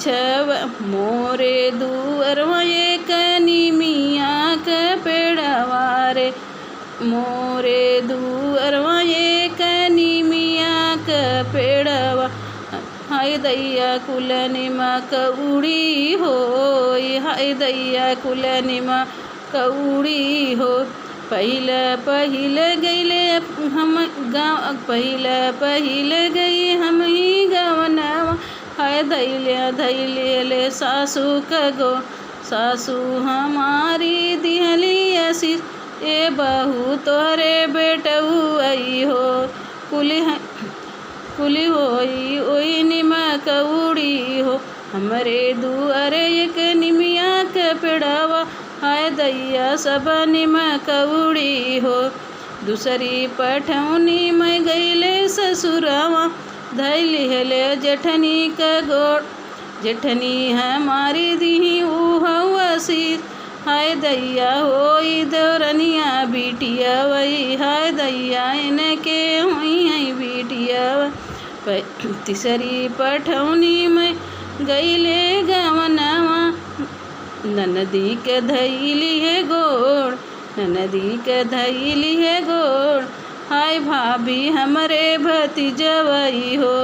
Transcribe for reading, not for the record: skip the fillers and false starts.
छव मोरे दुअरवा एक निमिया के पेड़वा रे, मोरे दुअरवा एक निमिया के पेड़वा। हाय दैया कुल निमक उड़ी हो, हाय दैया कुल निमक उड़ी हो। पहिल गईले हम गाँव, पहिल गई हम ही गवनवा। हाय धैले सासू कगो, सासू हमारी दिहली आशीष। ए बहू तोहरे बेटऊ आई हो, कुली होई ओई निमक उड़ी हो। हमरे दुआरे एक निमिया के पेड़वा, हाय दैया सब निमक उड़ी हो। दूसरी पठौनी में गईले ससुरवा, धैली हेले जेठनी का गोड़। जेठनी हमारी दिही ऊहऊ आशीष। हाय दैया होई देवरनिया बिटिया वही, हाय दैया इनके हुई है बिटिया। तीसरी पठौनी में गईले गवनवा, ननदी के धैली है गोड़, ननदी के धैली है गोड़। हाय भाभी हमरे भतीजवई हो।